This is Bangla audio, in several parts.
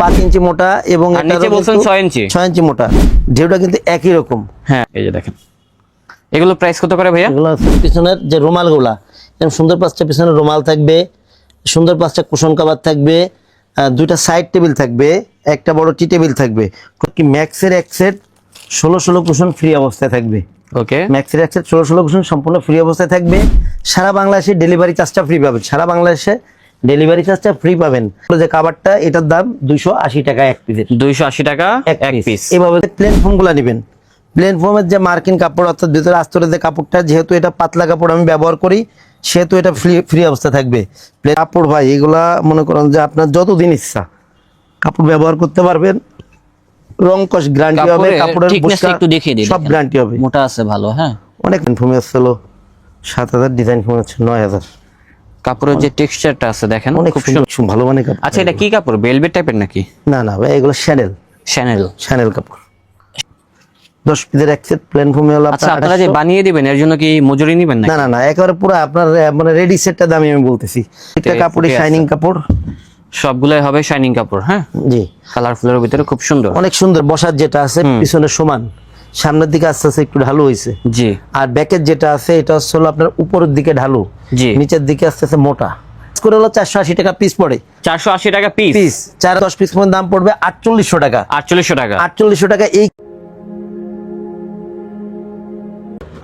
5 ইঞ্চি মোটা এবং নিচে বলছেন 6 ইঞ্চি মোটা। ঢেউটা কিন্তু একই রকম। হ্যাঁ এই যে দেখেন, এগুলো প্রাইস কত করে ভাইয়া? এগুলো পিছনের যে রুমালগুলা এরকম সুন্দর 5টা পিছনে রুমাল থাকবে, সুন্দর 5টা কুশন কভার থাকবে, 2টা সাইড টেবিল থাকবে, একটা বড় টি টেবিল থাকবে। কি ম্যাক্সের এক সেট 16 কুশন ফ্রি অবস্থায় থাকবে। ওকে, ম্যাক্সের এক সেট 16 কুশন সম্পূর্ণ ফ্রি অবস্থায় থাকবে। সারা বাংলাদেশে ডেলিভারি চার্জটা ফ্রি পাবেন। সারা বাংলাদেশে ডেলিভারি চার্জটা ফ্রি পাবেন। যে কাভারটা এটার দাম 280 টাকা এক পিসের। 280 টাকা এক পিস। এভাবে প্লেন ফোমগুলো নেবেন। প্লেন ফোমের যে মার্কিন কাপড় অর্থাৎ ভিতরে আস্তরের যে কাপড়টা, যেহেতু এটা পাতলা কাপড় আমি ব্যবহার করি সেহেতু এটা ফ্রি অবস্থা থাকবে। প্লেন কাপড় ভাই এগুলা মনে করেন যে আপনার যতদিন ইচ্ছা কাপড় ব্যবহার করতে পারবেন। রং কস গ্যারান্টি হবে, কাপড়ের থিকনেসটা একটু দেখিয়ে দিন। সব গ্যারান্টি হবে। মোটা আছে ভালো। হ্যাঁ, অনেক ফোম আসছিল 7000, ডিজাইন ফোম আছে 9000। কাপড়ের যে টেক্সচারটা আছে দেখেন খুব ভালো মানে কাপড়। আচ্ছা, এটা কি কাপড়? ভেলভেট টাইপের নাকি? না না ভাই, এগুলো শ্যানেল কাপড়। 10 পিসের এক সেট প্লেন ফোমে হলো। আচ্ছা, আপনারা যে বানিয়ে দিবেন এর জন্য কি মজুরি নেবেন নাকি? না, একেবারে পুরো আপনার মানে রেডি সেটটা দামই আমি বলতেছি। এটা কাপড়ে শাইনিং কাপড়, সবগুলাই হবে শাইনিং কাপড়। হ্যাঁ জি, কালারফুলের ভিতরে খুব সুন্দর, অনেক সুন্দর। বসার যেটা আছে পিছনে সমান, সামনের দিকে আস্তে আস্তে একটু ঢালু হয়েছে। জি, আর ব্যাকের যেটা আছে এটা হচ্ছে আপনার উপরের দিকে ঢালু, জি, নিচের দিকে আস্তে আস্তে মোটা। করে হলো 480 টাকা পিস পড়ে। 480 টাকা পিস। 10 পিস পর্যন্ত দাম পড়বে 4800 টাকা। 4800 টাকা। এই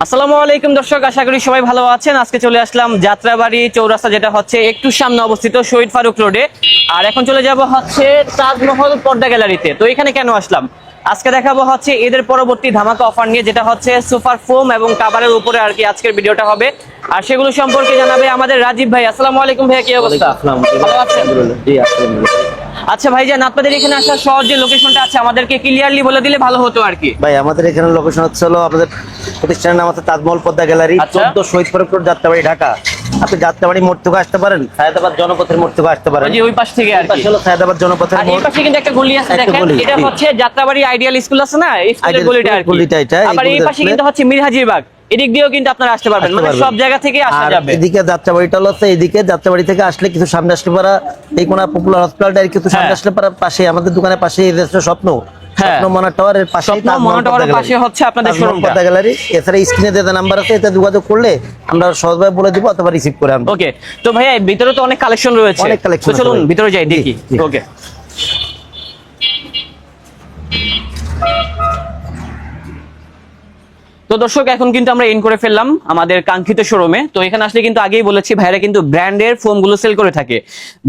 আসসালামু আলাইকুম দর্শক, আশা করি সবাই ভালো আছেন। আজকে চলে আসলাম যাত্রাবাড়ি চৌরাস্তা, যেটা হচ্ছে একটু সামনে অবস্থিত শহীদ ফারুক রোডে। আর এখন চলে যাব হচ্ছে তাজমহল পর্দা গ্যালারিতে। তো এখানে কেন আসলাম? আজকে দেখাবো হচ্ছে এদের পরবর্তী ধামাকা অফার নিয়ে, যেটা হচ্ছে সুপার ফোম এবং কাভারের উপরে আর কি আজকের ভিডিওটা হবে। আর সেগুলো সম্পর্কে জানাবে আমাদের রাজীব ভাই। আসসালামু আলাইকুম ভাইয়া, কি অবস্থা? ভালো আছেন? আচ্ছা ভাইজান, আপনাদের এখানে আসার সহজ যে লোকেশনটা আছে আমাদেরকে ক্লিয়ারলি বলে দিলে ভালো হতো আর কি। ভাই আমাদের এখানে লোকেশন হচ্ছে হলো আমাদের প্রতিষ্ঠানের নাম হচ্ছে তাজমহল পর্দা গ্যালারি, 14 শহীদ ফারুক রোড, যাত্রাবাড়ি, ঢাকা। আপনি যাত্রাবাড়ি মোড় থেকে আসতে পারেন, সায়েদাবাদ জনপথের মোড় থেকে আসতে পারেন। ওই পাশ থেকে আর কি হলো সায়েদাবাদ জনপথের মোড়। আর এই পাশে কিন্তু একটা গলি আছে দেখেন, এটা হচ্ছে যাত্রাবাড়ি আইডিয়াল স্কুল আছে না, এই স্কুলের গলিটা আর কি। আবার এই পাশে কিন্তু হচ্ছে মিরহাজিরবাগ, এদিক দিয়েও কিন্তু আপনারা আসতে পারবেন, মানে সব জায়গা থেকে আসা যাবে। এদিকে যাত্রাবাড়িটা হচ্ছে, এদিকে যাত্রাবাড়ি থেকে আসলে কিছু সামনে আসলে পারা এই কোনা পপুলার হসপিটালটা কিছু সামনে আসলে পারা পাশে আমাদের দোকানের পাশে এই স্বপ্ন মনা টাওয়ারের পাশে, মনা টাওয়ারের পাশে হচ্ছে আপনাদের শোরুম পর্দা গ্যালারি। এছাড়া স্ক্রিনে দেওয়া নাম্বার আছে, এতে যোগাযোগ করলে আমরা সহজভাবে বলে দিব অথবা রিসিভ করে আনবো। ওকে, তো ভাইয়া ভিতরে তো অনেক কালেকশন রয়েছে, অনেক কালেকশন। তো চলুন ভিতরে যাই দেখি। ওকে, তো দর্শক এখন কিন্তু আমরা ইন করে ফেললাম আমাদের কাঙ্ক্ষিত শোরুমে। তো এখানে আসলে কিন্তু আগেই বলেছি ভাইরা কিন্তু ব্র্যান্ডের ফোমগুলো সেল করে থাকে।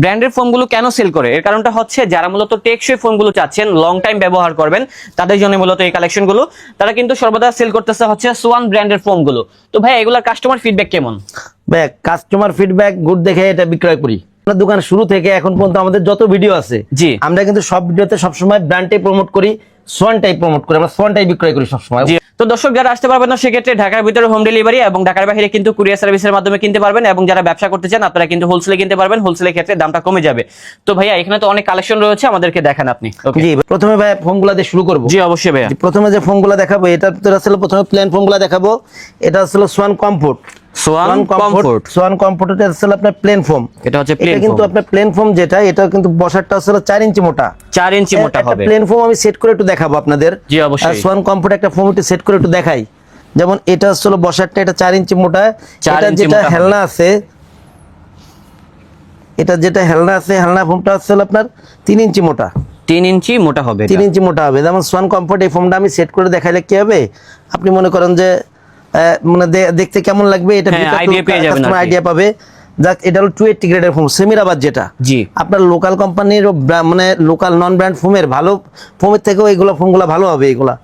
ব্র্যান্ডের ফোমগুলো কেন সেল করে, এর কারণটা হচ্ছে যারা মূলত টেকসই ফোমগুলো চাচ্ছেন, লং টাইম ব্যবহার করবেন, তাদের জন্য মূলত এই কালেকশনগুলো। তারা কিন্তু সর্বদা সেল করতেছে হচ্ছে সোয়ান ব্র্যান্ডের ফোমগুলো। তো ভাই এগুলার কাস্টমার ফিডব্যাক কেমন? ভাই কাস্টমার ফিডব্যাক গুড দেখে এটা বিক্রয় করি। দোকান শুরু থেকে এখন পর্যন্ত আমাদের যত ভিডিও আছে, জি, আমরা কিন্তু সব ভিডিওতে সবসময় ব্র্যান্ডটাই প্রমোট করি, সোয়ানটাই প্রমোট করি, আমরা সোয়ানটাই বিক্রয় করি সবসময়। তো দর্শক যারা আসতে পারবেন না সেক্ষেত্রে ঢাকার ভিতরে হোম ডেলিভারি এবং ঢাকার বাইরে কিন্তু কুরিয়ার সার্ভিসের মাধ্যমে কিনতে পারবেন। এবং যারা ব্যবসা করতে চান আপনারা কিন্তু হোলসেলে কিনতে পারবেন, হোলসেলের ক্ষেত্রে দামটা কমে যাবে। তো ভাইয়া এখানে তো অনেক কালেকশন রয়েছে, আমাদেরকে দেখান আপনি। জি, প্রথমে ভাই ফোমগুলো দিয়ে শুরু করব। জি অবশ্যই ভাইয়া। প্রথমে যে ফোমগুলো দেখাবো এটা আসলে প্রথমে প্লেন ফোমগুলো দেখাবো। এটা আসলে সোয়ান কমফোর্ট। সোয়ান কমফোর্ট এটা আসলে আপনার প্লেন ফোম। এটা হচ্ছে প্লেন ফোম, কিন্তু আপনার প্লেন ফোম যেটা, এটা কিন্তু বসারটা আসলে 4 ইঞ্চি মোটা। 4 ইঞ্চি মোটা হবে। প্লেন ফোম আমি সেট করে একটু দেখাবো আপনাদের। জি অবশ্যই। সোয়ান কমফোর্ট একটা ফোম একটু সেট করে একটু দেখাই। যেমন এটা আসলে বসারটা এটা 4 ইঞ্চি মোটা। এটা যেটা হেলনা আছে, হেলনা ফোমটা আসলে আপনার 3 ইঞ্চি মোটা। 3 ইঞ্চি মোটা হবে। 3 ইঞ্চি মোটা হবে। যেমন সোয়ান কমফোর্ট এই ফোমটা আমি সেট করে দেখাইলে কি হবে, আপনি মনে করেন যে মানে দেখতে কেমন লাগবে এটা আইডিয়া পাবে। যাক, এটা হলো 280 গ্রেডের ফোম, সেমিরাবাদ যেটা। জি, আপনার লোকাল কোম্পানির মানে লোকাল নন ব্র্যান্ড ফোমের ভালো ফোমের থেকেও এইগুলো ফোমগুলো ভালো হবে। এইগুলা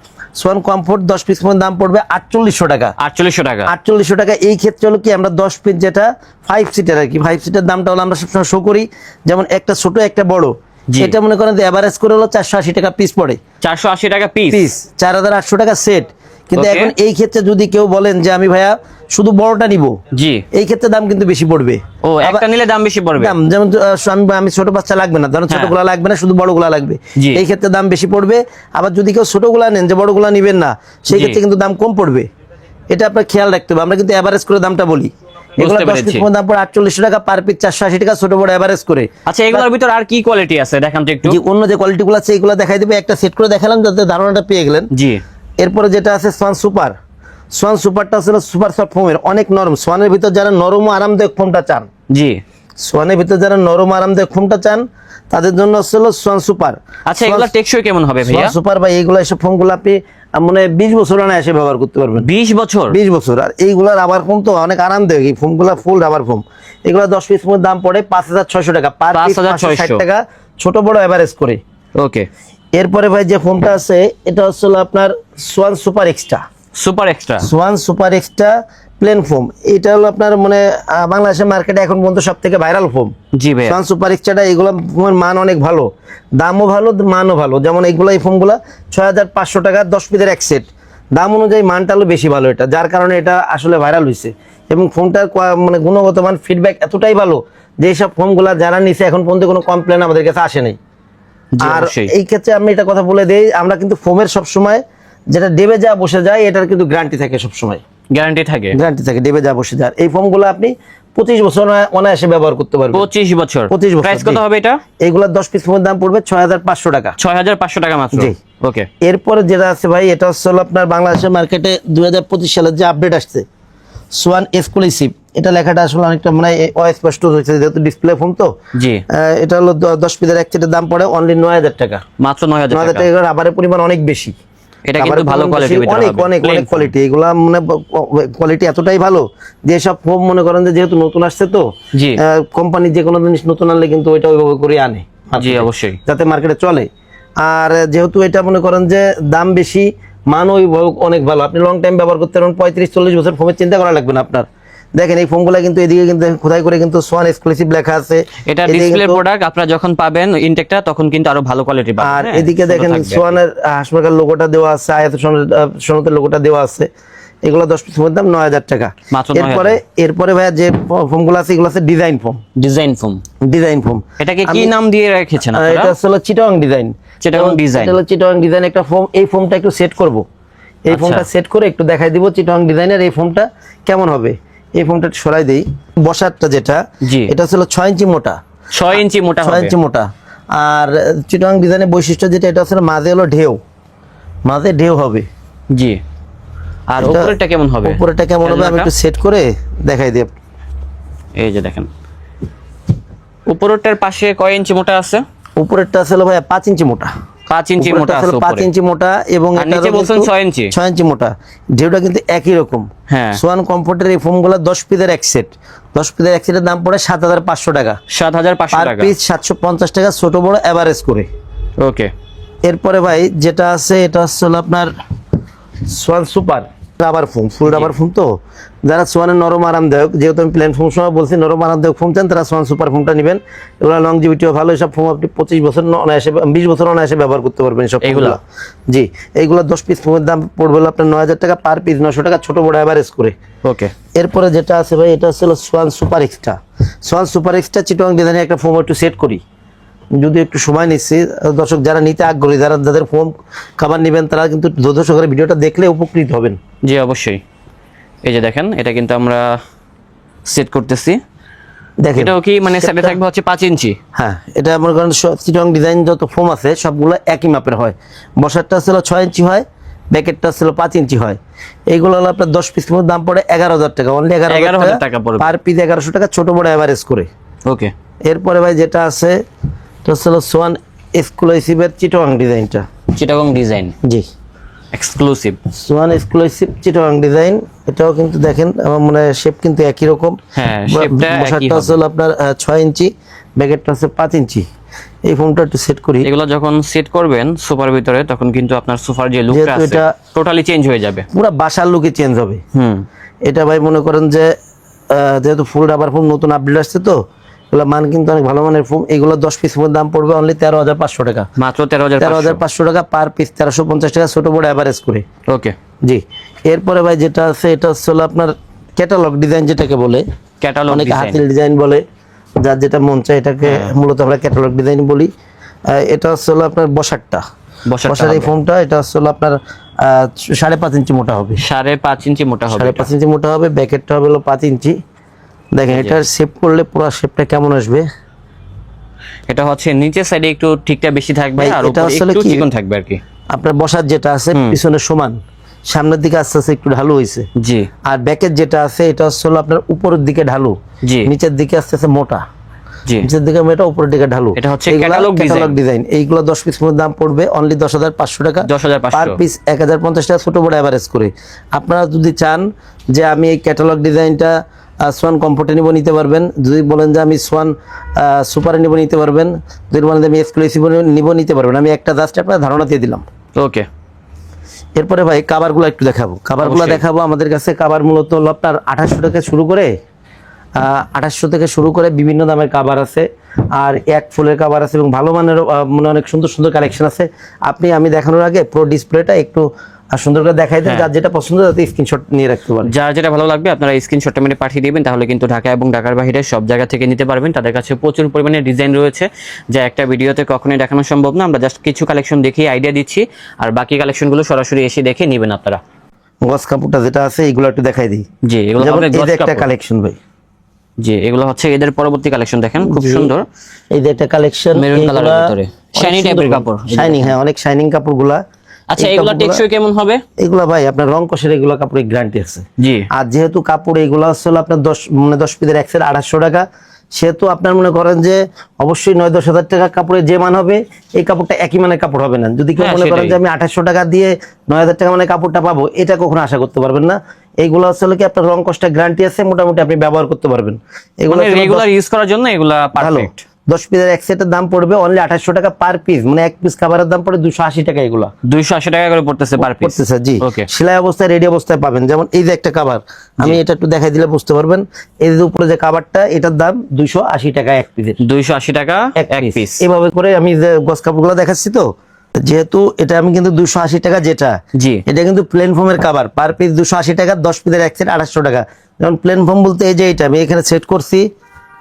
সোয়ান কমফোর্ট 10 পিস দাম পড়বে 4800 টাকা। 4800 টাকা। এই ক্ষেত্রে হলো কি আমরা 10 পিস যেটা 5 সিটার আর কি, 5 সিটার দামটা হলো আমরা সবসময় শো করি। যেমন একটা ছোট একটা বড়, এটা মনে করেন যে এভারেজ করে হলো 480 টাকা পিস পড়ে। 480 টাকা পিস, 4800 টাকা সেট। কিন্তু এখন এই ক্ষেত্রে যদি কেউ বলেন যে আমি ভাইয়া শুধু বড়টা নিব, জি, এই ক্ষেত্রে দাম কিন্তু বেশি পড়বে। ও, একটা নিলে দাম বেশি পড়বে। যেমন আমি ছোট বাচ্চা লাগবে না, ধরুন ছোটগুলা লাগবে না, শুধু বড়গুলা লাগবে, এই ক্ষেত্রে দাম বেশি পড়বে। আবার যদি কেউ ছোটগুলা নেন, যে বড়গুলা নিবেন না, সেই ক্ষেত্রে কিন্তু দাম কম পড়বে। এটা আপনার খেয়াল রাখতে হবে। আমরা কিন্তু এভারেজ করে দামটা বলি। এগুলো বুঝতে 10 পিস পেরেছি। ফোমের দাম পড়ে 48 টাকা, পার পিস 480 টাকা, ছোট বড় এভারেজ করে। আচ্ছা, এগুলোর ভিতর আর কি কোয়ালিটি আছে দেখান তো একটু। যে অন্য যে কোয়ালিটিগুলো আছে এগুলো দেখাই দিবে, একটা সেট করে দেখালাম যাতে ধারণাটা পেয়ে গেলেন। জি। এরপরে যেটা আছে সোয়ান সুপার। সোয়ান সুপারটা আসলে সুপার সফট ফোমের, অনেক নরম। সোয়ানের ভিতর যারা নরম ও আরামদায়ক ফোমটা চান, জি। সোয়ানের ভিতর যারা নরম আরামদায়ক ফোমটা চান তাদের জন্য আসলে সোয়ান সুপার। আচ্ছা, এগুলো টেকসই কেমন হবে ভাইয়া? সোয়ান সুপার ভাই এইগুলো এসব ফোমগুলো আপনি মানে 20 বছর এসে ব্যবহার করতে পারবেন। 20 বছর? 20 বছর। আর এইগুলা রাবার ফোম তো অনেক আরামদায়ক, এই ফোমগুলো ফুল রাবার ফোম। এগুলো 10 পিস ফোমের দাম পড়ে 5600 টাকা, পার পিস 560 টাকা, ছোট বড় এভারেজ করে। ওকে। এরপরে ভাই যে ফোমটা আছে এটা হচ্ছে আপনার Schwann Super extra. Super Extra. Swan Super extra plane foam, এটা হলো আপনার মানে বাংলাদেশের মার্কেটে এখন পর্যন্ত সব থেকে ভাইরাল ফোম। জি ভাইয়া। সোয়ান সুপার এক্সট্রাটা এগুলো ফোমের মান অনেক ভালো, দামও ভালো, মানও ভালো। যেমন এইগুলো এই ফোমগুলো 6500 টাকা, 10 পিসের এক সেট। দাম অনুযায়ী মানটা হলো বেশি ভালো এটা, যার কারণে এটা আসলে ভাইরাল হয়েছে। এবং ফোমটার মানে গুণগত মান ফিডব্যাক এতটাই ভালো যে এইসব ফোমগুলো যারা নিছে এখন পর্যন্ত কোনো কমপ্লেন আমাদের কাছে আসে নাই। জি, আর অবশ্যই। এই ক্ষেত্রে আমি এটা কথা বলে দেই, আমরা কিন্তু ফোমের সবসময় যেটা দেবে যা বসে যায় এটার কিন্তু গ্যারান্টি থাকে, সবসময় গ্যারান্টি থাকে। গ্যারান্টি থাকে, দেবে যা বসে যায়। এই ফোমগুলো আপনি 25 বছর অনায়াসে ব্যবহার করতে পারবেন। 25 বছর? 25 বছর। প্রাইস কত জি। হবে এটা? এইগুলা 10 পিস ফোমের দাম পড়বে 6500 টাকা। 6500 টাকা মাত্র? জি। ওকে। এরপরে যেটা আছে ভাই এটা হচ্ছে হলো আপনার বাংলাদেশের মার্কেটে 2025 সালের যে আপডেট আসছে সোয়ান এক্সক্লুসিভ, এটা লেখাটা আসলে অনেকটা মানে অস্পষ্ট হয়েছে যেহেতু ডিসপ্লে ফোন তো। জি। এটা হলো 10 পিসের এক সেটের দাম পড়ে অনলি 9000 টাকা। মাত্র 9000 9000 টাকা? টাকা। রাবারের পরিমাণ অনেক বেশি, এটা কিন্তু রাবারের ভালো পরিমাণ কোয়ালিটির বেশি, ভিতরে অনেক হবে। অনেক Plain অনেক foam। কোয়ালিটি। এগুলা মানে কোয়ালিটি এতটাই ভালো যে সব ফোম মনে করেন যে যেহেতু নতুন আসছে তো, জি। কোম্পানি যে কোনো জিনিস নতুন আনলে কিন্তু ওইটা ওইভাবে করে আনে জি, market-এ, অবশ্যই। যাতে মার্কেটে চলে। আর যেহেতু এটা মনে করেন যে দাম বেশি, মান ওইভাবে অনেক ভালো, আপনি লং টাইম ব্যবহার করতে পারবেন। 35-40 বছর ফোমের চিন্তা করা লাগবে না আপনার। দেখেন এই ফোমগুলা কিন্তু এদিকে কিন্তু খোদাই করে কিন্তু সোয়ান এক্সক্লুসিভ লেখা আছে। এটা এদিকে ডিসপ্লে কিন্তু- প্রোডাক্ট, আপনারা যখন পাবেন ইনটেকটা তখন কিন্তু আরো ভালো কোয়ালিটি পাবেন। আর হ্যাঁ, এদিকে ছোট দেখেন থাকবে। সোয়ানের হাসপাতাল লোগোটা দেওয়া আছে, আয়াত সনদের লোগোটা দেওয়া আছে। এগুলো 10 পিসের দাম 9000 টাকা। মাত্র 9000 এরপরে ভাইয়া যে ফোমগুলো আছে এগুলো আছে design foam. Design foam. Design foam এটাকে কি নাম দিয়ে রেখেছেন এটা আপনারা? হলো চিটাং ডিজাইন। চিটাগং ডিজাইন। এটা হলো চিটাং ডিজাইন একটা ফোম। এই ফোমটা একটু সেট করব, এই আচ্ছা। ফোমটা সেট করে একটু দেখাই দিব চিটাং ডিজাইনের এই ফোমটা কেমন হবে। এই ফোমটা একটু সরাই দেই। বসারটা যেটা, জি। এটা হলো 6 ইঞ্চি মোটা, 6 ইঞ্চি মোটা 6 হবে। ইঞ্চি মোটা। আর চিটাং ডিজাইনের বৈশিষ্ট্য যেটা, এটা হচ্ছে মাঝে হলো ঢেউ, মাঝে ঢেউ হবে। জি। আর এটা- উপরেরটা কেমন হবে? উপরেরটা কেমন হবে আমি খেলনাটা? একটু সেট করে দেখাই দিই। এই যে দেখেন, উপরেরটার পাশে কয় ইঞ্চি মোটা আছে? উপরেরটা আছে হলো ভাই 5 ইঞ্চি মোটা। 5 ইঞ্চি উপরেরটা মোটা আছে আছে হলো 5 উপরে। ইঞ্চি মোটা এবং আর এটারও নিচে বলছেন কিন্তু 6 ইঞ্চি। 6 ইঞ্চি মোটা। ঢেউটা কিন্তু একই রকম। হ্যাঁ। সোয়ান কমফোর্টের এই ফোমগুলো 10 পিসের এক সেট, 10 পিসের এক সেটের দাম পড়ে 7500 টাকা, 7500 পার টাকা? পিস 750 টাকা, ছোট বড় এভারেজ করে। ওকে। এরপরে ভাই যেটা আছে এটা হচ্ছে হলো আপনার সোয়ান সুপার রাবার ফোম, ফুল রাবার ফোম। তো যারা সোয়ানের নরম আরামদায়ক, যেহেতু আমি প্লেন ফোম সময় বলছি নরম আরামদায়ক ফোম চান, তারা সোয়ান সুপার ফোমটা নেবেন। এগুলো লংজিভিটিও ভালো, এসব ফোম আপনি 25 বছর অনায়াসে 20 বছর অনায়াসে ব্যবহার করতে পারবেন সব এগুলা? ফোমগুলো। জি। এইগুলো 10 পিস ফোমের দাম পড়বে হলো আপনার 9000 টাকা, পার পিস 900 টাকা, ছোট বড় এভারেজ করে। ওকে। এরপরে যেটা আছে ভাই এটা হচ্ছে Swan Super Extra. Swan Super Extra Chittagong ডিজাইনের একটা ফোম একটু সেট করি, যদি একটু সময় নিচ্ছি। দর্শক যারা নিতে আগ্রহী, যাদের ফোম খাবার নেবেন তারা কিন্তু ধৈর্য সহকারে ভিডিওটা দেখলে উপকৃত হবেন। জি, অবশ্যই। এই যে দেখেন, এটা কিন্তু আমরা সেট করতেছি। দেখেন এটাও কি মানে সাইডে থাকবে হচ্ছে 5 ইঞ্চি? হ্যাঁ, এটা আমার কারণ চিটং ডিজাইন যত ফোম আছে সবগুলো একই মাপের হয়। বসারটা ছিল 6 ইঞ্চি হয়, ব্যাকেটটা ছিল 5 ইঞ্চি হয়। এইগুলো হলো আপনার 10 পিস দাম পড়ে 11000 টাকা, অনলি 11,000 টাকা পড়বে। পার পিস 1100 টাকা, ছোট বড় এভারেজ করে। ওকে। এরপরে ভাই যেটা আছে এটা হলো সোয়ান এক্সক্লুসিভের চিটং ডিজাইনটা। চিটাগং ডিজাইন জি, exclusive. Swan exclusive Chittagong design. এটাও কিন্তু দেখেন আমার মনে হয় শেপ কিন্তু একই রকম। হ্যাঁ, শেপটা একই বসারটা হবে। হলো আপনার 6 ইঞ্চি, ব্যাকেটটা হচ্ছে 5 ইঞ্চি। এই ফোনটা একটু সেট করি। এগুলো যখন সেট করবেন সোফার ভিতরে তখন কিন্তু আপনার সোফার যে লুকটা যেহেতু আছে এটা- টোটালি চেঞ্জ হয়ে যাবে। পুরো বাসার লুকে চেঞ্জ হবে। হুম। এটা ভাই মনে করেন যে যেহেতু ফুল রাবার ফোম নতুন আপডেট আসছে তো এগুলো মান কিন্তু অনেক ভালো মানের ফোম। এগুলো 10 পিস ফোমের দাম পড়বে অনলি 13500 টাকা, মাত্র 13500? 13500 টাকা, পার পিস 1350 টাকা, ছোট বড় এভারেজ করে। ওকে। জি। এরপরে ভাই যেটা আছে এটা হচ্ছে হলো আপনার ক্যাটালগ ডিজাইন, যেটাকে বলে ক্যাটালগ অনেকে ডিজাইন। হাতিল ডিজাইন বলে, যার যেটা মন চায় এটাকে মূলত আমরা ক্যাটালগ ডিজাইন বলি। এটা হচ্ছে হলো আপনার বসারটা, বসার এই ফোমটা এটা হচ্ছে হলো আপনার 5.5 ইঞ্চি মোটা হবে, 5.5 ইঞ্চি মোটা হবে 5.5 ইঞ্চি মোটা হবে। ব্যাকেটটা হবে হলো 5 ইঞ্চি, দেখেন এটা শেপ করলে পুরো শেপটা কেমন আসবে। এটা হচ্ছে নিচের সাইডে একটু ঠিকটা বেশি থাকবে ভাই, আর এটা উপরে আসলে একটু কি? চিকন থাকবে আর কি। আপনার বসার যেটা আছে পিছনে সমান, সামনের দিকে আস্তে আস্তে একটু ঢালু হয়েছে। জি। আর ব্যাকের যেটা আছে এটা হচ্ছে হলো আপনার উপরের দিকে ঢালু, জি। নিচের দিকে আস্তে আস্তে মোটা, জি। নিচের দিকে মোটা, উপরের দিকে ঢালু। এটা হচ্ছে ক্যাটালগ ডিজাইন। এইগুলো 10 পিস মধ্যে দাম পড়বে অনলি 10,500 টাকা। 10,500 পার পিস 1,050 টাকা, ছোট বড় এভারেজ করে। আপনারা যদি চান যে আমি এই ক্যাটালগ ডিজাইনটা সোয়ান কমফোর্টে নিব, নিতে পারবেন। যদি বলেন যে আমি সোয়ান সুপারে নিব, নিতে পারবেন। যদি বলেন যে আমি এক্সক্লুসিভ নিব, নিতে পারবেন। আমি একটা জাস্ট আপনার ধারণা দিয়ে দিলাম। ওকে। এরপরে ভাই কাভারগুলো একটু দেখাবো। কাভারগুলো দেখাবো। আমাদের কাছে কাভার মূলত হলো আপনার 2800 থেকে শুরু করে 2800 থেকে শুরু করে বিভিন্ন দামের কাভার আছে, আর এক ফুলের কাভার আছে এবং ভালো মানের মানে অনেক সুন্দর সুন্দর কালেকশন আছে। আমি দেখানোর আগে পুরো ডিসপ্লেটা একটু সুন্দর করে দেখাই দেন, যার যেটা পছন্দ যাতে স্ক্রিনশট নিয়ে রাখতে পারেন। যার যেটা ভালো লাগবে আপনারা স্ক্রিনশটটা মেরে পাঠিয়ে দিবেন, তাহলে কিন্তু ঢাকা এবং ঢাকার বাইরে সব জায়গা থেকে নিতে পারবেন। তাদের কাছে প্রচুর পরিমাণে ডিজাইন রয়েছে, যা একটা ভিডিওতে কখনোই দেখানো সম্ভব না। আমরা জাস্ট কিছু কালেকশন দেখিয়ে আইডিয়া দিচ্ছি, আর বাকি কালেকশনগুলো সরাসরি এসে দেখে নেবেন আপনারা। গস কাপড়টা যেটা আছে এগুলো একটু দেখাই দিই। জি, এগুলো হবে গস একটা কাপড়। কালেকশন ভাই। জি, এগুলো হচ্ছে এদের পরবর্তী কালেকশন, দেখেন খুব সুন্দর। এই যে একটা কালেকশন মেরুন কালারের ভিতরে শাইনি টাইপের কাপড়, শাইনিং, হ্যাঁ অনেক শাইনিং কাপড়গুলা। আচ্ছা, এগুলো টেকসই কেমন হবে? এগুলা ভাই আপনার রং কষের এগুলা কাপড়ের গ্যারান্টি আছে। জি। আর যেহেতু কাপড় এগুলা হচ্ছে আপনার 10 পিসের এক সেট 2800 টাকা, সেহেতু আপনার মনে করেন যে অবশ্যই 9-10 হাজার টাকা কাপড়ের যে মান হবে, এই কাপড়টা একই মানের কাপড় হবে না। যদি কেউ মনে করেন যে আমি 2800 টাকা দিয়ে 9000 টাকা মানে কাপড়টা পাবো, এটা কখনো আশা করতে পারবেন না। এইগুলো হচ্ছে কি আপনার রং কষ্টের গ্যারান্টি আছে, মোটামুটি আপনি ব্যবহার করতে পারবেন। এগুলো রেগুলার ইউজ করার জন্য এগুলা পারফেক্ট। 10 পিসের এক সেটের দাম পড়বে অনলি 2800 টাকা পার পিস, মানে এক পিস খাবারের দাম পড়ে 280 টাকা। এগুলা 280 টাকা করে পড়তেছে পার পিস। পড়তেছে, জি। ওকে। সেলাই অবস্থায়, রেডি অবস্থায় পাবেন। যেমন এই যে একটা কাভার, আমি এটা একটু দেখাই দিলে বুঝতে পারবেন। এই যে উপরে যে কাভারটা, এটার দাম 280 টাকা এক পিসের। 280 টাকা এক পিস। এভাবে করে আমি যে গস কাপড়গুলো দেখাচ্ছি, তো যেহেতু এটা আমি কিন্তু 280 টাকা, যেটা জি, এটা কিন্তু প্লেন ফোমের কাভার, পার পিস 280 টাকা, 10 পিসের এক সেট 2800 টাকা। যেমন প্লেন ফোম বলতে এই যে এটা আমি এখানে সেট করছি,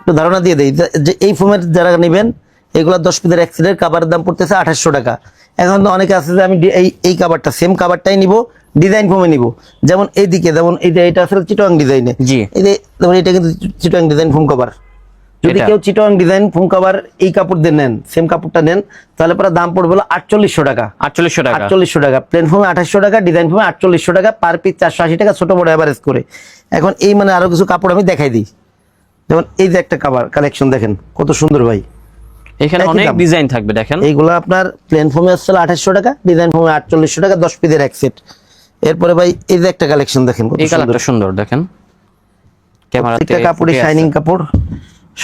একটু ধারণা দিয়ে দেই যে এই ফোমের যারা নেবেন এগুলো 10 পিসের এক সেটের কাভারের দাম পড়তেছে 2800 টাকা। এখন তো অনেকে আছে যে আমি এই কাভারটা, সেম কাভারটাই নিব, ডিজাইন ফোমে নিব। যেমন এইদিকে, যেমন এটা আসলে চিটোয়াং ডিজাইনে, জি, এই যে যেমন এটা কিন্তু চিটোয়াং ডিজাইন ফোম কভার। যদি কেউ চিটোয়াং ডিজাইন ফোম কভার এই কাপড় দিয়ে নেন, সেম কাপড়টা নেন, তাহলে পরে দাম পড়বে 4800 টাকা। 4800 টাকা। 4800 টাকা। প্লেন ফোমে 2800 টাকা, ডিজাইন ফোমে 4800 টাকা, পার পিস 480 টাকা, ছোট বড় এভারেজ করে। এখন এই মানে আরো কিছু কাপড় আমি দেখাই দিই। যেমন এই যে একটা কাভার কালেকশন দেখেন কত সুন্দর ভাই, এখানে অনেক ডিজাইন থাকবে দেখেন। এইগুলো আপনার প্লেন ফোমে আসছে 2800 টাকা, ডিজাইন ফোমে 4800 টাকা, 10 পিসের এক সেট। এরপরে ভাই এই যে একটা কালেকশন দেখেন কত এই কালারটা সুন্দর, দেখেন ক্যামেরাতে। একটা কাপড়ে শাইনিং কাপড়,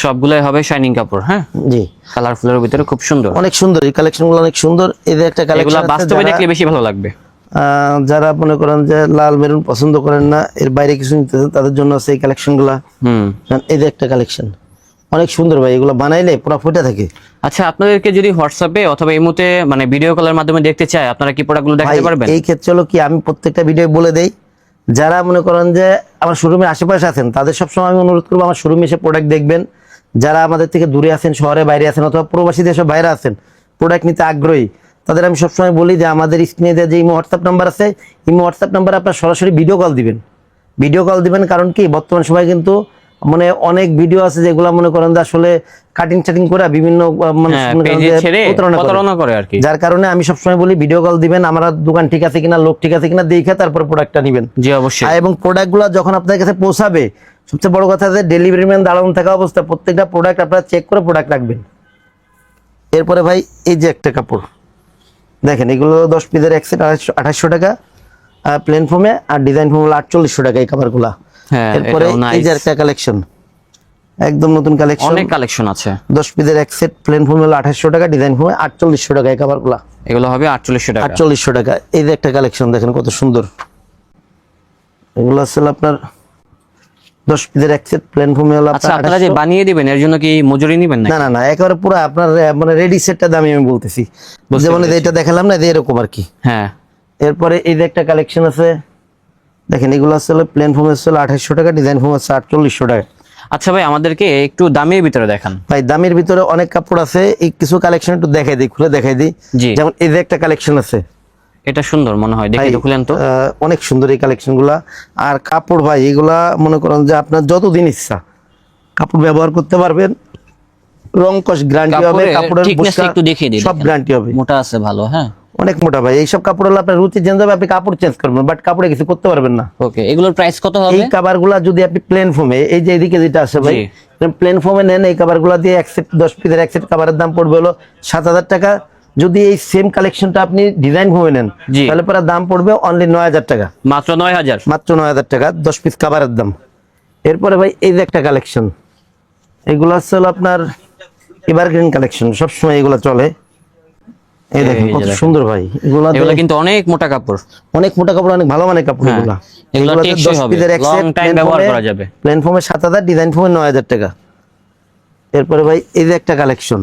সবগুলাই হবে শাইনিং কাপড়। হ্যাঁ, জি, কালারফুলের ভিতরে খুব সুন্দর, অনেক সুন্দর এই কালেকশনগুলো, অনেক সুন্দর। এই যে একটা কালেকশন, এগুলা বাস্তবে দেখলে বেশি ভালো লাগবে। যারা মনে করেন যে লাল মেরুন পছন্দ করেন না, এর বাইরে কিছু নিতে চান, তাদের জন্য আছে এই কালেকশনগুলো। এই যে একটা কালেকশন অনেক সুন্দর ভাই, এগুলো বানাইলে পুরো ফুটে থাকে। আচ্ছা, আপনাদেরকে যদি হোয়াটসঅ্যাপে অথবা এই মুহূর্তে মানে ভিডিও কলের মাধ্যমে দেখতে চায়, আপনারা কি প্রোডাক্টগুলো দেখাতে পারবেন? এই ক্ষেত্রে হলো কি, আমি প্রত্যেকটা ভিডিও বলে দেই, যারা মনে করেন যে আমার শোরুমের আশেপাশে আছেন, তাদের সবসময় আমি অনুরোধ করবো আমার শোরুমে এসে প্রোডাক্ট দেখবেন। যারা আমাদের থেকে দূরে আছেন, শহরে বাইরে আছেন, অথবা প্রবাসী দেশের বাইরে আছেন, প্রোডাক্ট নিতে আগ্রহী, তাদের আমি সবসময় বলি যে আমাদের স্ক্রিনে যে ইমো হোয়াটসঅ্যাপ নাম্বার আছে, ইমো হোয়াটসঅ্যাপ নাম্বারে আপনার সরাসরি ভিডিও কল দিবেন। ভিডিও কল দিবেন কারণ কি, বর্তমান সময় কিন্তু মানে অনেক ভিডিও আছে যেগুলো মনে করেন যে আসলে কাটিং চাটিং করে বিভিন্ন প্রতারণা করে আর কি। যার কারণে আমি সবসময় বলি ভিডিও কল দিবেন, আমার দোকান ঠিক আছে কিনা, লোক ঠিক আছে কিনা দেখে তারপর প্রোডাক্টটা নেবেন। জি, অবশ্যই। এবং প্রোডাক্টগুলো যখন আপনার কাছে পৌঁছাবে, সবচেয়ে বড় কথা যে ডেলিভারি ম্যান দাঁড়ানো থাকা অবস্থা প্রত্যেকটা প্রোডাক্ট আপনারা চেক করে প্রোডাক্ট রাখবেন। এরপরে ভাই এই যে একটা কাপড় দেখেন, এগুলো 10 পিসের এক সেট 2800 টাকা, প্লেন ফোমে, আর ডিজাইন ফোম 4800 টাকা এই কাপড়গুলা। এরপরে এই যে একটা কালেকশন, একদম নতুন কালেকশন, অনেক কালেকশন আছে। 10 পিসের এক সেট, প্লেন ফোম 2800 টাকা, ডিজাইন ফোমে 4800 টাকা এই কাপড়গুলা। এগুলো হবে 4800 টাকা। 4800 টাকা। এই যে একটা কালেকশন দেখেন কত সুন্দর, এগুলো আসলে আপনার 10 পিসের এক সেট, প্লেন ফোমে হলো আচ্ছা, আপনারা যে বানিয়ে দিবেন এর জন্য কি মজুরি নেবেন? না না না, একেবারে পুরো আপনার মানে রেডি সেটটা দামি আমি বলতেছি, যেমন এটা দেখালাম না, এরকম আর কি। হ্যাঁ। এরপরে এই যে একটা কালেকশন আছে দেখেন, এগুলো আসলে প্লেন ফোম আসলে 2800 টাকা, ডিজাইন ফোম আছে 4800 টাকা। আচ্ছা ভাই, আমাদেরকে একটু দামের ভিতরে দেখান। ভাই দামের ভিতরে অনেক কাপড় আছে, এই কিছু কালেকশন একটু দেখাই দিই, খুলে দেখাই দিই। যেমন এই যে একটা কালেকশন আছে, এটা সুন্দর মনে হয়, দেখে একটু খুলেন তো। অনেক সুন্দর এই কালেকশনগুলা। আর কাপড় ভাই এগুলা মনে করেন যে আপনার যতদিন ইচ্ছা কাপড় ব্যবহার করতে পারবেন, রং কস গ্যারান্টি হবে, কাপড়ের ঠিকনেসটা একটু দেখিয়ে দিন, সব গ্যারান্টি হবে। মোটা আছে ভালো, হ্যাঁ অনেক মোটা ভাই। এইসব কাপড় হলো আপনার রুচি চেঞ্জ হবে, আপনি কাপড় চেঞ্জ করবেন, বাট কাপড়ে কিছু করতে পারবেন না। ওকে, এগুলোর প্রাইস কত হবে? এই কভারগুলা যদি আপনি প্লেন ফোমে, এই যে এদিকে যেটা আছে ভাই, প্লেন ফোমে নেন, এই কভারগুলা দিয়ে এক সেট 10 পিসের এক সেট কভারের দাম পড়বে হলো 7,000 টাকা। যদি এই সেম কালেকশনটা আপনি ডিজাইন ফোমে নেন, তাহলে পরে দাম পড়বে অনলি 9,000 টাকা। মাত্র 9,000, মাত্র 9,000 টাকা 10 পিস কভারের দাম। এরপরে ভাই এই যে একটা কালেকশন, এগুলো হচ্ছে হলো আপনার এভারগ্রিন কালেকশন, সবসময় এগুলো চলে। এই দেখেন কত সুন্দর ভাই, এগুলো কিন্তু অনেক মোটা কাপড়, অনেক মোটা কাপড়, অনেক ভালো মানের কাপড় এগুলো। এগুলো টেকসই হবে, লং টাইম ব্যবহার করা যাবে। প্লেন ফোমে 7,000, ডিজাইন ফোমে 9,000 টাকা। এরপরে ভাই এই যে একটা কালেকশন,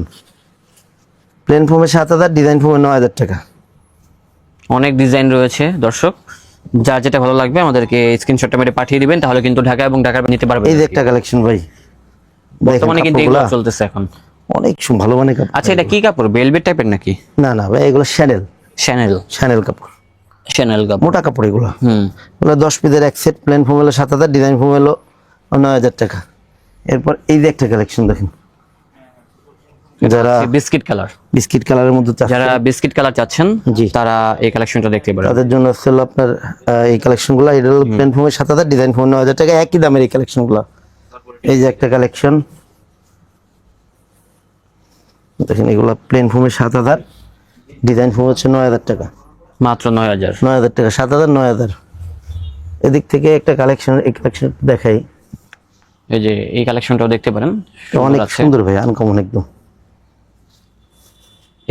প্লেন ফোমে 7,000, ডিজাইন ফোমে 9,000 টাকা। অনেক ডিজাইন রয়েছে দর্শক, যার যেটা ভালো লাগবে আমাদেরকে স্ক্রিনশটটা মেরে পাঠিয়ে দিবেন, তাহলে কিন্তু ঢাকা এবং ঢাকার বাইরে নিতে পারবেন। এই যে একটা কালেকশন ভাই, বর্তমানে কিন্তু এগুলো চলতেছে এখন, অনেক ভালো মানের কাপড়। আচ্ছা, এটা কি কাপড়, ভেলভেট টাইপের নাকি? না না ভাই, এগুলো শ্যানেল কাপড়, শ্যানেল কাপড়, মোটা কাপড় এগুলো। এগুলো 10 পিসের এক সেট, প্লেন ফোম হলো 7,000, ডিজাইন ফোম হলো 9,000 টাকা। এরপর এই যে একটা কালেকশন দেখেন, যারা বিস্কিট কালারের মধ্যে যারা বিস্কিট কালার চাচ্ছেন, তারা এই কালেকশনটা দেখতে পারেন। তাদের জন্য হলো আপনার এই কালেকশনগুলো, এটা হলো প্লেন ফোমে 7,000, ডিজাইন ফোম 9,000 টাকা, একই দামের এই কালেকশনগুলো। এই যে একটা কালেকশন দেখেন, এগুলো প্লেন ফোমে 7,000, ডিজাইন ফোম হচ্ছে 9,000 টাকা। মাত্র 9,000 টাকা, 7,000, 9,000। এদিক থেকে একটা কালেকশন, এই কালেকশন দেখাই। এই যে এই কালেকশনটাও দেখতে পারেন, অনেক সুন্দর ভাই, আনকমন একদম।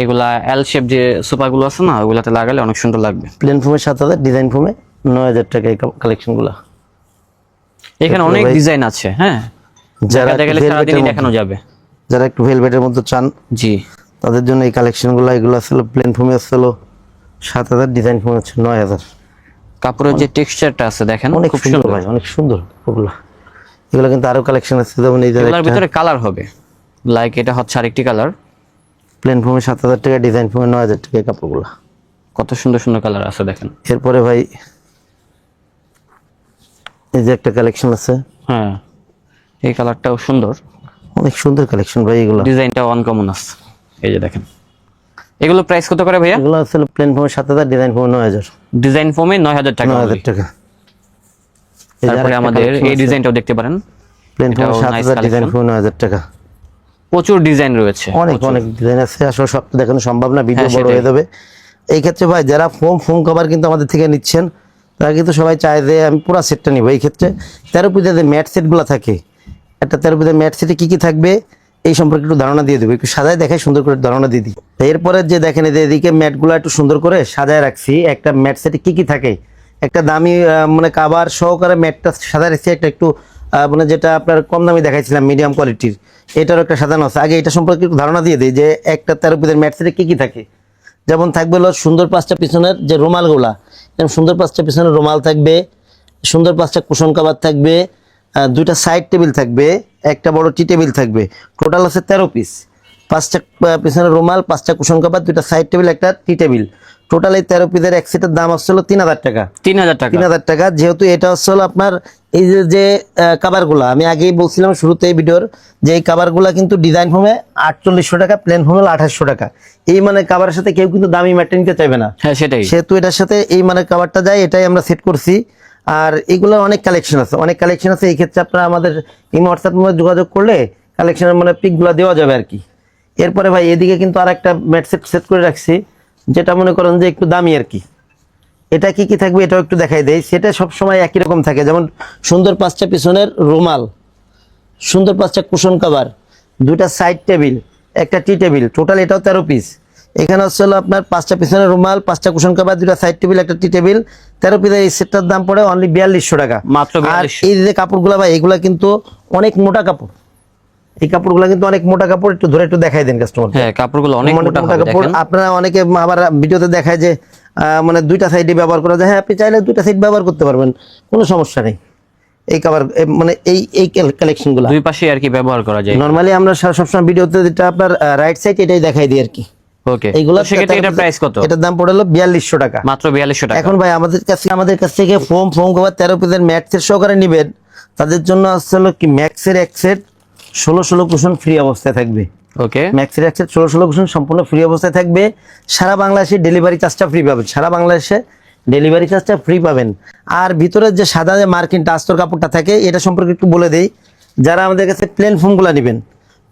এগুলা এল শেপ যে সোফাগুলো আছে না, ওগুলাতে লাগালে অনেক সুন্দর লাগবে। প্লেন ফোমে 7,000, ডিজাইন ফোমে 9,000 টাকা এই কালেকশনগুলো। এখানে অনেক ডিজাইন আছে, হ্যাঁ, যারা দেখলে সারাদিনই দেখানো যাবে। যারা একটু ভেলভেটের মধ্যে চান, তাদের জন্য এই কালেকশনগুলো। এগুলো আসলে প্লেন ফোমে আসলে 7,000, ডিজাইন ফোমে হচ্ছে 9,000। কাপড়ের যে টেক্সচারটা আছে দেখেন, অনেক সুন্দর ভাই, অনেক সুন্দর ওগুলো। এগুলো কিন্তু আরো কালেকশন আছে, যেমন এই এর ভিতরে কালার হবে, লাইক এটা হচ্ছে আরেকটি কালার। প্লেন ফোমে 7,000 টাকা, ডিজাইন ফোমে 9,000 টাকা কাপড়গুলো। কত সুন্দর সুন্দর কালার আছে দেখেন। এরপরে ভাই এই যে একটা কালেকশন আছে, হ্যাঁ, এই কালারটাও সুন্দর, অনেক সুন্দর কালেকশন ভাই। এগুলো ডিজাইনটাও আনকমন আছে, এই যে দেখেন। এগুলো প্রাইস কত করে ভাইয়া? এগুলো আসলে প্লেন ফোমে 7,000, ডিজাইন ফোমে 9,000। ডিজাইন ফোমে 9,000 টাকা। 9,000 টাকা। তারপরে আমাদের এই ডিজাইনটাও দেখতে পারেন, প্লেন ফোমে 7,000, ডিজাইন ফোমে 9,000 টাকা। প্রচুর ডিজাইন রয়েছে, অনেক ডিজাইন আছে, আসলে সব দেখানো সম্ভব না, ভিডিও বড় হয়ে যাবে। এই ক্ষেত্রে ভাই যারা ফোম কভার কিন্তু আমাদের থেকে নিচ্ছেন, তারা কিন্তু সবাই চায় যে আমি পুরো সেটটা নিব। এই ক্ষেত্রে 13 পিসের যে ম্যাট সেটগুলো থাকে, একটা 13 পিসের ম্যাট সেটে কি কি থাকবে এই সম্পর্কে একটু ধারণা দিয়ে দেবো, একটু সাজায় দেখায় সুন্দর করে ধারণা দিয়ে দিই। এরপরে যে দেখেন এই যে এদিকে ম্যাটগুলো একটু সুন্দর করে সাজায় রাখছি, একটা ম্যাট সেটে কি কি থাকে, একটা দামি মানে কাভার সহকারে ম্যাটটা সাজায় রাখছি, একটা একটু মানে যেটা আপনার কম দামি দেখাইছিলাম মিডিয়াম কোয়ালিটির, এটারও একটা সাজানো আছে। আগে এটা সম্পর্কে একটু ধারণা দিয়ে দিই যে একটা 13 পিসের ম্যাট সেটে কি কি থাকে। যেমন থাকবে হলো সুন্দর 5টা পিছনের যে রুমালগুলা, যেমন সুন্দর 5টা পিছনের রুমাল থাকবে, সুন্দর 5টা কুশন কভার থাকবে, 2টা সাইড টেবিল থাকবে, একটা বড় টি টেবিল থাকবে। টোটাল আছে 13 পিস, 5টা পিছনের রুমাল, 5টা কুশন কভার, 2টা সাইড টেবিল, একটা টি টেবিল। টোটাল এই 13 পিসের এক সেটের দাম আসছিল 3,000 টাকা। 3,000 টাকা। যেহেতু এটা হচ্ছিল আপনার এই যে কাভারগুলা, আমি আগেই বলছিলাম শুরুতে এই ভিডিওর, যে এই কাভারগুলা কিন্তু ডিজাইন ফোমে 4,800 টাকা, প্লেন ফোমে 2,800 টাকা। এই মানে কাভারের সাথে কেউ কিন্তু দামি ম্যাটটা নিতে চাইবে না, সেহেতু এটার সাথে এই মানে কাভারটা যায়, এটাই আমরা সেট করছি। আর এগুলোর অনেক কালেকশন আছে, এই ক্ষেত্রে আপনারা আমাদের এই হোয়াটসঅ্যাপ মধ্যে যোগাযোগ করলে কালেকশনের মানে পিকগুলো দেওয়া যাবে আর কি। এরপরে ভাই এদিকে কিন্তু আর একটা ম্যাট সেট করে রাখছি, যেটা মনে করেন যে একটু দামি আর কি। এটা কি কি থাকবে এটাও একটু দেখাই দেয়। সেটা সবসময় একই রকম থাকে, যেমন সুন্দর 5টা পিছনের রুমাল, সুন্দর 5টা কুশন কভার, 2টা সাইড টেবিল, একটা টি টেবিল। টোটাল এটাও 13 পিস। এখানে হচ্ছে আপনার 5টা পিছনের রুমাল, 5টা কুশন কভার, 2টা সাইড টেবিল, একটা টি টেবিল। 13 পিসের এই সেটটার দাম পড়ে অনলি 4,200 টাকা মাত্র। আর এই যে কাপড়গুলো ভাই, এগুলা কিন্তু অনেক মোটা কাপড়, এই কাপড়গুলো কিন্তু অনেক মোটা কাপড়। একটু ধরে একটু দেখাই দেন কাস্টমার। হ্যাঁ, কাপড়গুলো অনেক মোটা কাপড়। আপনারা অনেকে আবার ভিডিওতে দেখায় যে মানে 2টা সাইডে ব্যবহার করা যায়। হ্যাঁ, আপনি চাইলে 2টা সাইড ব্যবহার করতে পারবেন, কোনো সমস্যা নেই। এই কভার মানে এই কালেকশনগুলো দুই পাশে আর কি ব্যবহার করা যায়। নরমালি আমরা সবসময় ভিডিওতে যেটা আপনার রাইট সাইড এটাই দেখাই দিই আর কি। ওকে, এইগুলো সেক্ষেত্রে এটার প্রাইস কত? এটার দাম পড়লো 4,200 টাকা মাত্র। 4,200 টাকা। এখন ভাই আমাদের কাছ থেকে ফোম কভার 13 পিসের ম্যাট সেট সহকারে নেবেন, তাদের জন্য আসলে কি ম্যাক্সের এক সেট 16 কুশন ফ্রি অবস্থায় থাকবে। ওকে, ম্যাক্সি র্যাক্সের 16 কুশন সম্পূর্ণ ফ্রি অবস্থায় থাকবে। সারা বাংলাদেশে ডেলিভারি চার্জটা ফ্রি পাবেন, সারা বাংলাদেশে ডেলিভারি চার্জটা ফ্রি পাবেন। আর ভিতরের যে সাদা যে মার্কিনটা আস্তর কাপড়টা থাকে, এটা সম্পর্কে একটু বলে দেই। যারা আমাদের কাছে প্লেন ফোমগুলো নেবেন,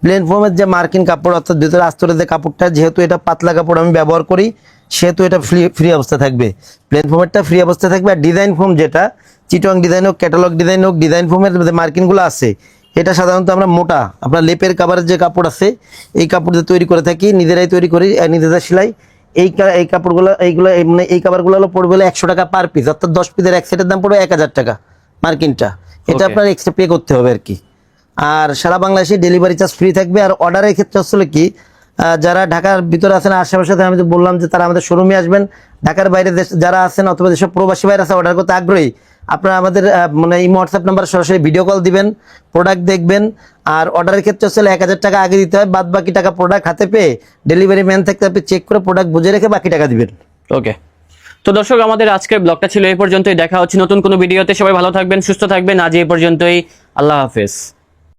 প্লেন ফোমের যে মার্কিন কাপড় অর্থাৎ ভিতরে আস্তরের যে কাপড়টা, যেহেতু এটা পাতলা কাপড় আমি ব্যবহার করি, সেহেতু এটা ফ্রি অবস্থা থাকবে। প্লেন ফোমেরটা ফ্রি অবস্থা থাকবে। আর ডিজাইন ফোম যেটা চিটং ডিজাইন হোক, ক্যাটালগ ডিজাইন হোক, ডিজাইন ফোমের যে মার্কিনগুলো আছে, এটা সাধারণত আমরা মোটা আপনার লেপের কাভারের যে কাপড় আছে, এই কাপড় দিয়ে তৈরি করে থাকি, নিজেরাই তৈরি করি, নিজেদের সেলাই। এই কাপড়গুলো মানে এই কাভারগুলো হলো পড়বে হলো 100 টাকা পার পিস, অর্থাৎ 10 পিসের এক সেটের দাম পড়বে 1000 টাকা মার্কিনটা। এটা আপনার এক্সট্রা পে করতে হবে আর কি। আর সারা বাংলাদেশে ডেলিভারি চার্জ ফ্রি থাকবে। আর অর্ডারের ক্ষেত্রে আসলে কি, যারা ঢাকার ভিতরে আছেন, আশেপাশে, আমি তো বললাম যে তারা আমাদের শোরুমে আসবেন। ঢাকার বাইরে যারা আছেন অথবা যেসব প্রবাসী বাইরে আছে অর্ডার করতে আগ্রহী, আপনারা আমাদের মানে এই হোয়াটসঅ্যাপ নাম্বার সরাসরি ভিডিও কল দিবেন, প্রোডাক্ট দেখবেন। আর অর্ডারের ক্ষেত্রে আসলে 1000 টাকা আগে দিতে হয়, বাদ বাকি টাকা প্রোডাক্ট হাতে পেয়ে ডেলিভারি ম্যান থাকতে আপনি চেক করে প্রোডাক্ট বুঝে রেখে বাকি টাকা দিবেন। ওকে। তো দর্শক, আমাদের আজকের ব্লগটা ছিল এই পর্যন্তই। দেখা হচ্ছে নতুন কোনো ভিডিওতে। সবাই ভালো থাকবেন, সুস্থ থাকবেন। আজ এই পর্যন্তই। আল্লাহ হাফেজ।